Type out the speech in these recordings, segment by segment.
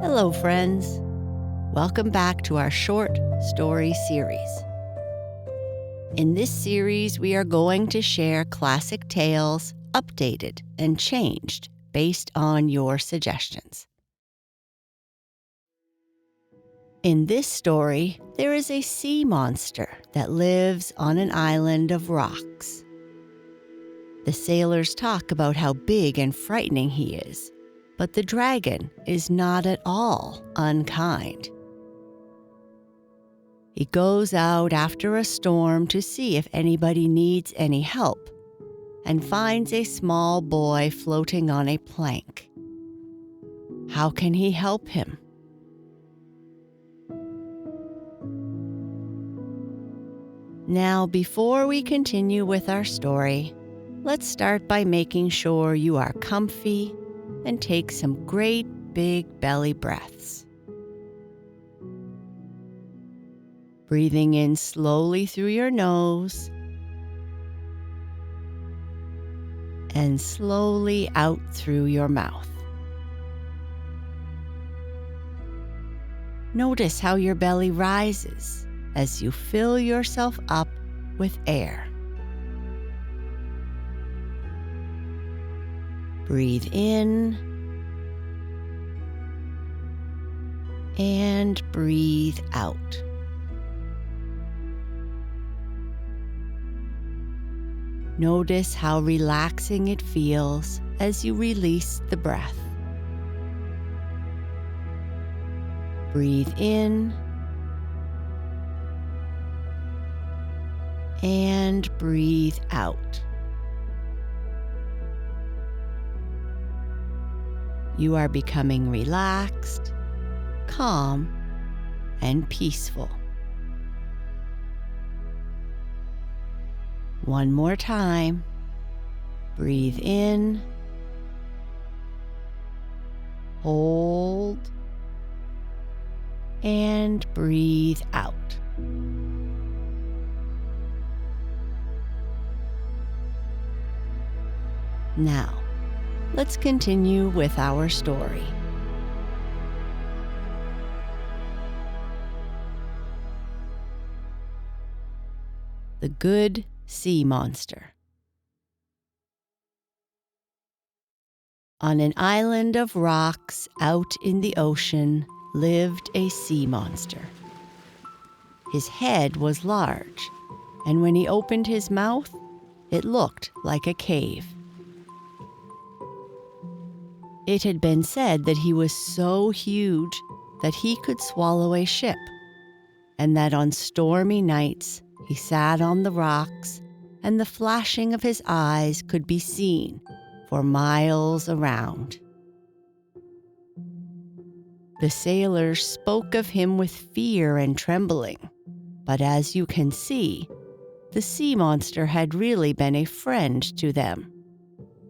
Hello, friends. Welcome back to our short story series. In this series, we are going to share classic tales updated and changed based on your suggestions. In this story, there is a sea monster that lives on an island of rocks. The sailors talk about how big and frightening he is, but the dragon is not at all unkind. He goes out after a storm to see if anybody needs any help and finds a small boy floating on a plank. How can he help him? Now, before we continue with our story, let's start by making sure you are comfy and take some great big belly breaths. Breathing in slowly through your nose and slowly out through your mouth. Notice how your belly rises as you fill yourself up with air. Breathe in and breathe out. Notice how relaxing it feels as you release the breath. Breathe in and breathe out. You are becoming relaxed, calm, and peaceful. One more time. Breathe in, hold, and breathe out. Now, let's continue with our story. The Good Sea Monster. On an island of rocks out in the ocean lived a sea monster. His head was large, and when he opened his mouth, it looked like a cave. It had been said that he was so huge that he could swallow a ship, and that on stormy nights he sat on the rocks and the flashing of his eyes could be seen for miles around. The sailors spoke of him with fear and trembling, but as you can see, the sea monster had really been a friend to them,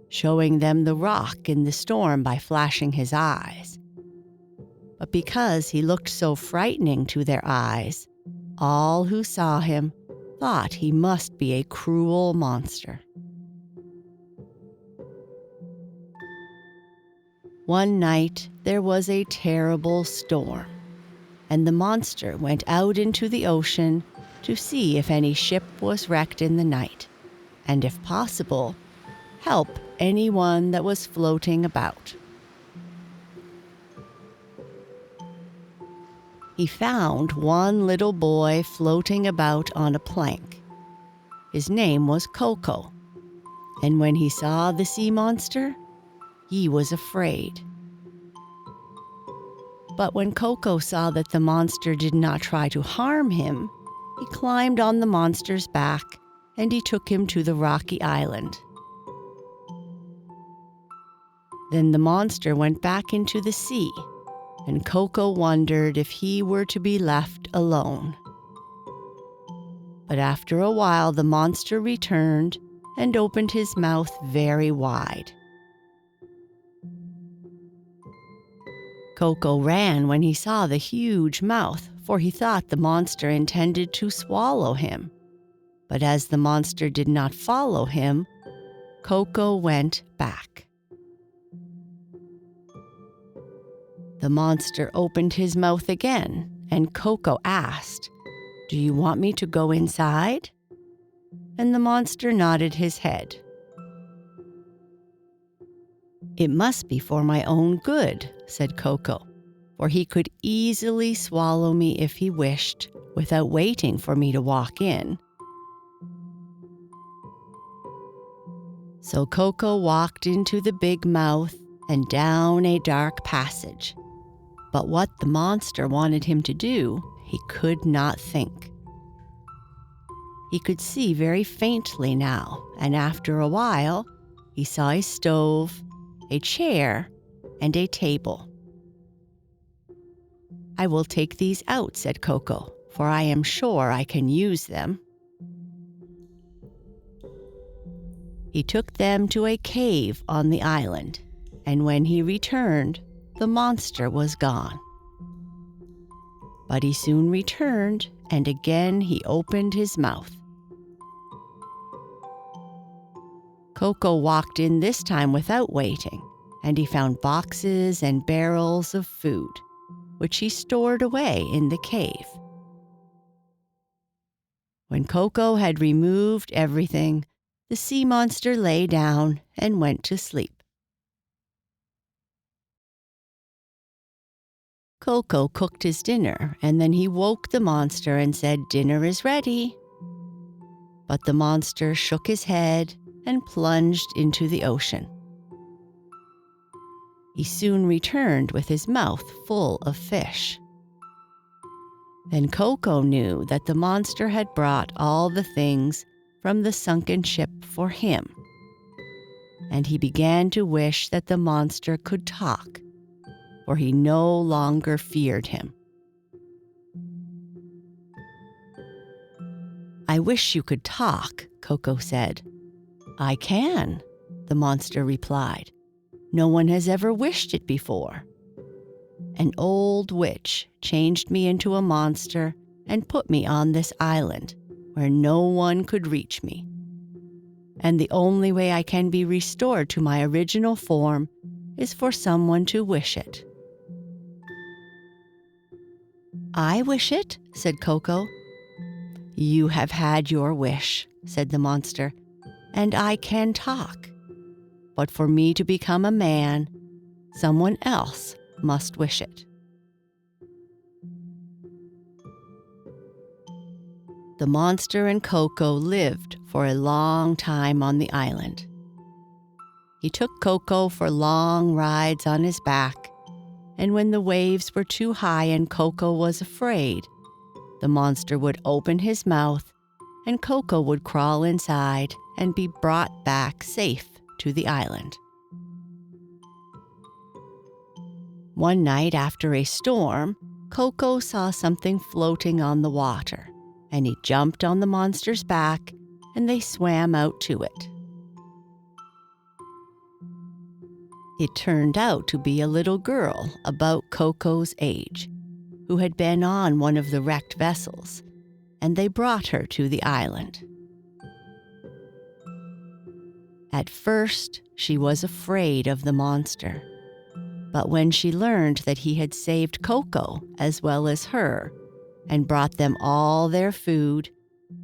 showing them the rock in the storm by flashing his eyes. But because he looked so frightening to their eyes, all who saw him thought he must be a cruel monster. One night there was a terrible storm, and the monster went out into the ocean to see if any ship was wrecked in the night, and if possible, help anyone that was floating about. He found one little boy floating about on a plank. His name was Coco, and when he saw the sea monster, he was afraid. But when Coco saw that the monster did not try to harm him, he climbed on the monster's back and he took him to the rocky island. Then the monster went back into the sea, and Coco wondered if he were to be left alone. But after a while, the monster returned and opened his mouth very wide. Coco ran when he saw the huge mouth, for he thought the monster intended to swallow him. But as the monster did not follow him, Coco went back. The monster opened his mouth again, and Coco asked, "Do you want me to go inside?" And the monster nodded his head. "It must be for my own good," said Coco, "for he could easily swallow me if he wished, without waiting for me to walk in." So Coco walked into the big mouth and down a dark passage. But what the monster wanted him to do, he could not think. He could see very faintly now, and after a while, he saw a stove, a chair, and a table. "I will take these out," said Coco, "for I am sure I can use them." He took them to a cave on the island, and when he returned, the monster was gone. But he soon returned, and again he opened his mouth. Coco walked in this time without waiting, and he found boxes and barrels of food, which he stored away in the cave. When Coco had removed everything, the sea monster lay down and went to sleep. Coco cooked his dinner, and then he woke the monster and said, "Dinner is ready." But the monster shook his head and plunged into the ocean. He soon returned with his mouth full of fish. Then Coco knew that the monster had brought all the things from the sunken ship for him, and he began to wish that the monster could talk, for he no longer feared him. "I wish you could talk," Coco said. "I can," the monster replied. "No one has ever wished it before. An old witch changed me into a monster and put me on this island where no one could reach me. And the only way I can be restored to my original form is for someone to wish it." "I wish it?" said Coco. "You have had your wish," said the monster, "and I can talk. But for me to become a man, someone else must wish it." The monster and Coco lived for a long time on the island. He took Coco for long rides on his back, and when the waves were too high and Coco was afraid, the monster would open his mouth and Coco would crawl inside and be brought back safe to the island. One night after a storm, Coco saw something floating on the water, and he jumped on the monster's back and they swam out to it. It turned out to be a little girl about Coco's age, who had been on one of the wrecked vessels, and they brought her to the island. At first, she was afraid of the monster, but when she learned that he had saved Coco as well as her and brought them all their food,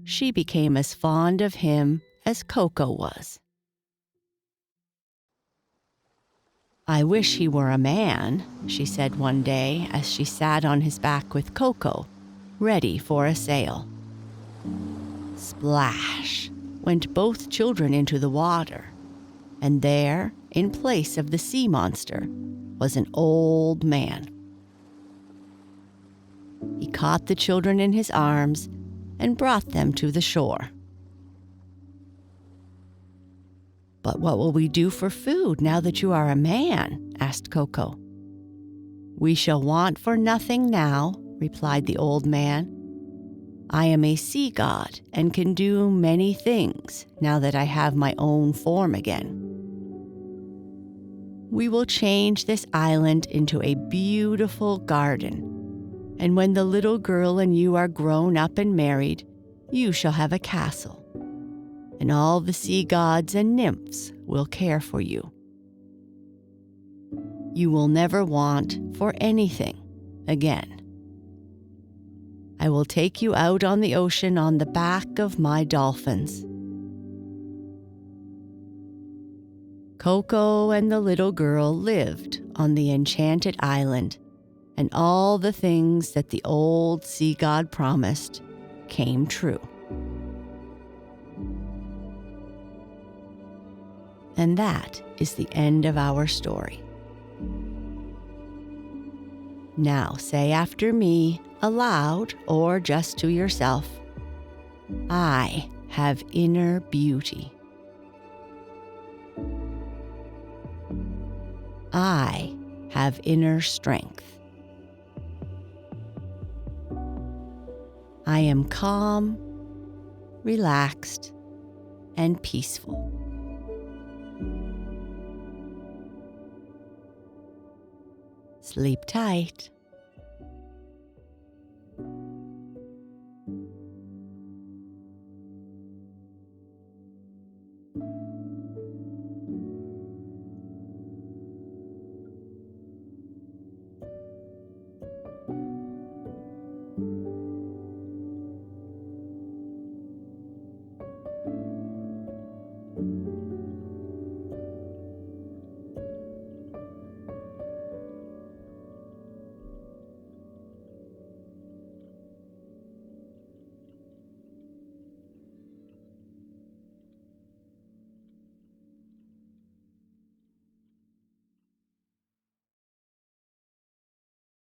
she became as fond of him as Coco was. "I wish he were a man," she said one day as she sat on his back with Coco, ready for a sail. Splash went both children into the water, and there, in place of the sea monster, was an old man. He caught the children in his arms and brought them to the shore. "But what will we do for food now that you are a man?" asked Coco. "We shall want for nothing now," replied the old man. "I am a sea god and can do many things now that I have my own form again. We will change this island into a beautiful garden, and when the little girl and you are grown up and married, you shall have a castle, and all the sea gods and nymphs will care for you. you will never want for anything again. I will take you out on the ocean on the back of my dolphins. Coco and the little girl lived on the enchanted island, and all the things that the old sea god promised came true. And that is the end of our story. Now say after me aloud or just to yourself, I have inner beauty. I have inner strength. I am calm, relaxed, and peaceful. Sleep tight.